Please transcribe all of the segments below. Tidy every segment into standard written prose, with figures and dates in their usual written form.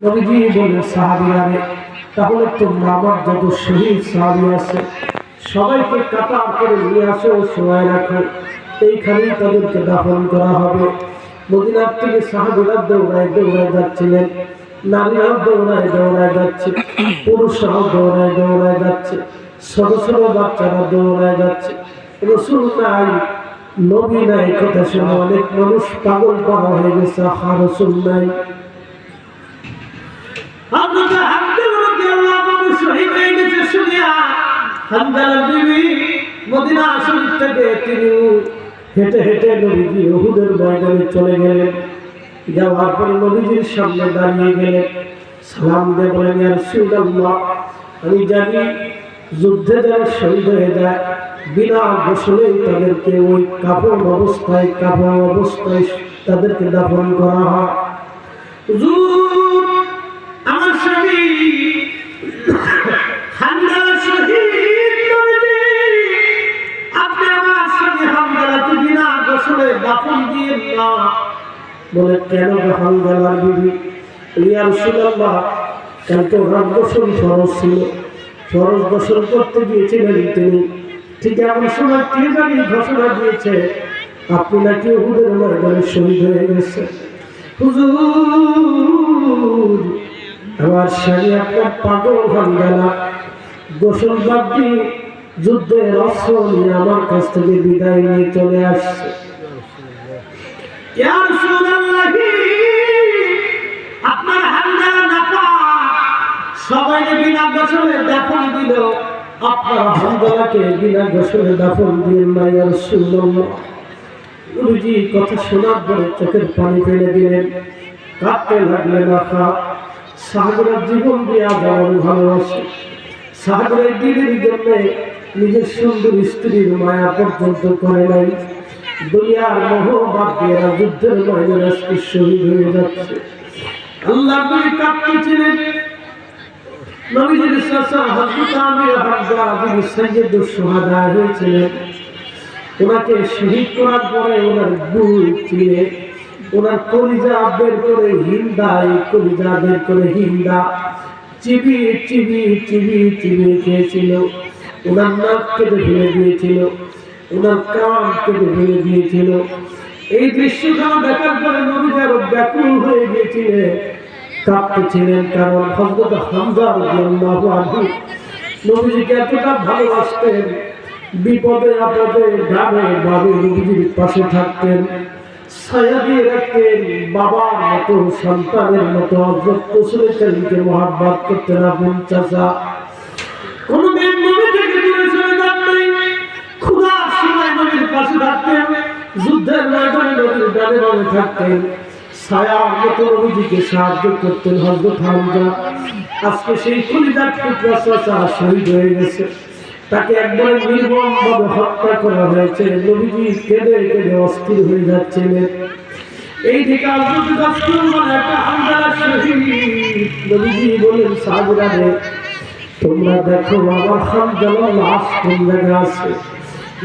নবীজি বলেন সাহাবীরা, তাহলে তোমরা আমার যত শহীদ সাহাবী আছে সবাইকে কাতার করে নিয়ে আসো, সময় রাখো, এইখানেই তাদেরকে দাফন করা হবে। মদিনার থেকে সাহাবীরা দৌড়ায় দৌড়ায় যাচ্ছিলেন, নারীরাও দৌড়ায় দৌড়ায় যাচ্ছে, পুরুষরাও দৌড়ায় দৌড়ায় যাচ্ছে, ছোট ছোট বাচ্চারা দৌড়ায় যাচ্ছে। রাসূল নাই, নবী নাই, কথা শুনে অনেক মানুষ পাগল করা হয়ে গেছে। রাসূল নাই। মদিনা শরীফ থেকে তিনি হেঁটে হেঁটে নবীজি উহুদের ময়দানে চলে গেলেন। যাওয়ার পরে নবীজির সামনে দাঁড়িয়ে গেলেন, সালাম দিয়ে বলেন, ইয়া রাসূলুল্লাহ, আমি জানি যুদ্ধে যারা শহীদ হয়ে যায় বিনা গোসলেই তাদেরকে ওই কাফন অবস্থায় তাদেরকে দাফন করা হয়। হুজুর, আমার স্বামী হামজালা শহীদ, আপনি আমার স্বামী হামজালাকে বিনা গোসলে দাফন দিয়েন না। বলে, কেন হামজালার বিবি? ইয়া রাসূলুল্লাহ, কাল তো রাত গোসল ফরজ ছিল, ফরজ গোসল করতে গিয়েছিলেন তিনি, ঠিক এমন সময় কে জানি ঘোষণা দিয়েছে আপনি নাকি উহুদের ময়দানে শহীদ হয়ে গেছে। হুজুর, আমার স্বামী আপনার পাগল হামজালা গোসল বাদ দিয়ে যুদ্ধের অস্ত্র নিয়ে আমার কাছ থেকে বিদায় নিয়ে চলে আসছে। ইয়া রাসূলুল্লাহ, আপনার হামজালা নাপাক, সবাই বিনা গোসলে দাফন দিল, আপনার হামজালাকে বিনা গোসলে দাফন দিয়ে না। ইয়া রাসূলুল্লাহ, নবীজি কথা শোনার পরে চোখের পানি ফেলে দিলেন, কাঁদতে লাগলেন। সাহাবীরা জীবন দিয়ে যেমন ভালোবাসে, সাহাবীরা দিনের জন্য নিজের সুন্দর স্ত্রীর মায়া পর্যন্ত করে নাই। দুনিয়ার মোহ বাদ দিয়ে যুদ্ধের ময়দানে আজকে শহীদ হয়ে যাচ্ছে। আল্লাহ নবী কাঁদতেছিলেন। নবীজির চাচা হযরত আমির হামজা যিনি সাইয়্যিদুশ শুহাদা হয়েছিলেন, ওনাকে শহীদ করার পরে ওনার বুক চিরে ওনার কলিজা বের করে হিন্দা চিবিয়ে খেয়েছিল। ওনার নাক কেটে ফেলে দিয়েছিল, ওনার কান কেটে ফেলে দিয়েছিল। এই দৃশ্যটা দেখার পরে নবী আরো ব্যাকুল হয়ে গিয়েছিলেন, কাঁদতেছিলেন। কারণ হযরত হামজা রাদিয়াল্লাহু আনহু নবীজিকে এতটা ভালোবাসতেন, বিপদে আপদে গ্রামে ভাবে নবীজির পাশে থাকতেন, ছায়া দিয়ে রাখতেন, বাবার মতো সন্তানের মতো হযরত রাসূলের কাছে মহব্বত করতেন। আপন চাচা কোনদিন নবী থেকে দূরে চলে যান নাই, ক্ষুধার সময় নবীর পাশে থাকতেন, যুদ্ধের ময়দানে নবীর ডানে বামে থাকতেন, ছায়ার মতো নবীজিকে সাহায্য করতেন। হযরত হামজা আজকে সেই কলিজার টুকরা চাচা শহীদ হয়ে গেছে, তাকে একবারে নির্মমভাবে হত্যা করা হয়েছে। নবীজি কেঁদে কেঁদে অস্থির হয়ে যাচ্ছিলেন। এই দিকে একটা হামজালা শহীদ। নবীজি বলেন, সাহাবীরা, তোমরা দেখো আমার হামজালার লাশ কোন জায়গায় আছে,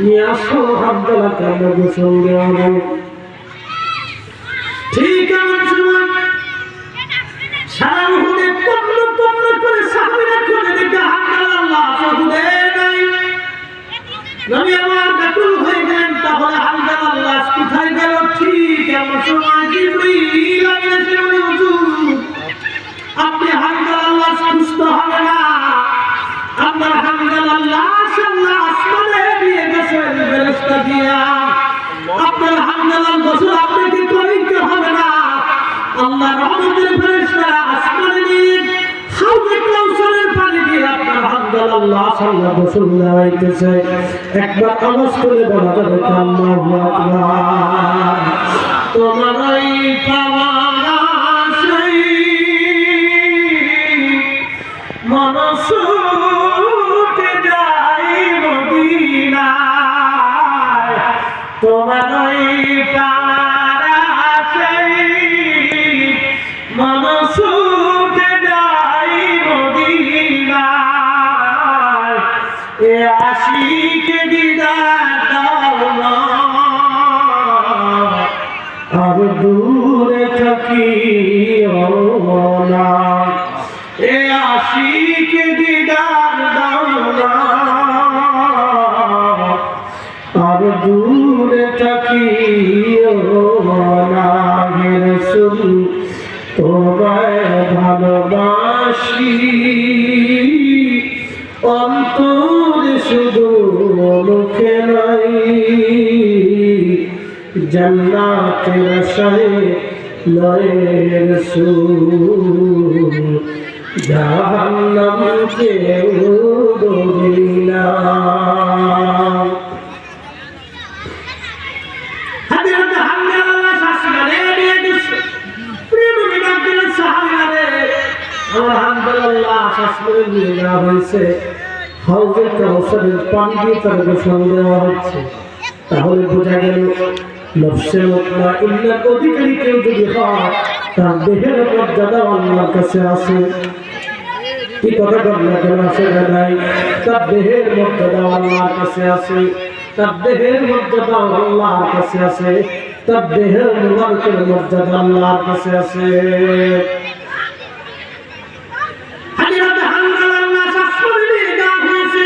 নিয়ে আসো হামজালাকে আমরা গোসল দেওয়া হবে। ঠিক এমন সময় সারা উহুদে তন্ন করে সাহাবীরা খুঁজে দেখে হামজালার লাশ উহুদে নাই। নবী আমার ব্যাকুল হয়ে গেলেন, তাহলে হামজালার লাশ কোথায় গেল? ঠিক এমন সময় জিবরীল এসে বলে, হুজুর, আপনি হামজালার লাশ খুঁজতে হবে না, আপনার হামজালার লাশ আল্লাহ আসমানে দিয়ে গেছেন ফেরেশতা দিয়া। আপনার হামজালার গোসল আপনাকে করতে হবে না, আল্লাহ রহমতের ফেরেশতারা আসমানে নিয়ে হাউজে কাউসারের পানি দিয়ে আপনার হামজালার লাশ আল্লাহ গোসল দেওয়াইতেছে। একবার আওয়াজ করে বলা যাবে আল্লাহু আকবার। তোমারই পাওয়ার আশায় মন ছুটে যায় মদিনায়, তোমারই পাওয়ার আশায় মন ছুটে যায় মদিনায়, এ আশিকে দিদার দাও না, আর দূরে থাকিও না। আশিক দিদার দাও না আর দূরে থাকিও না হে রাসূল তোমায় ভালোবাসি অন্তরে শুধু মুখে নাই জান্নাতের আশায় নয় রাসূল জাহান্নামকে ডরি না হাদিরাতে হামদুলিল্লাহ শাসিমানে নিয়ে গেছে প্রিয় নবী ডাকলেন সাহাবীরা আমার হামদুলিল্লাহ শাসিমানে নিয়ে যাওয়া হয়েছে হাউজে কাউসারের পানি দিয়ে তার গোসল দেওয়া হচ্ছে তাহলে বোঝা গেল নফসে মুতমাইন্নার অধিকারী কেউ যদি হয় তার দেহের মর্যাদা আল্লাহর কাছে আছে কি কথা বললে কেন আসে নাই তার দেহের মর্যাদা আল্লাহর কাছে আছে তার দেহের মর্যাদা আল্লাহর কাছে আছে তার দেহের মুবারকের মর্যাদা আল্লাহর কাছে আছে হাদিরাতে হামদুলিল্লাহ শাসিমানে নিয়ে যাওয়া হয়েছে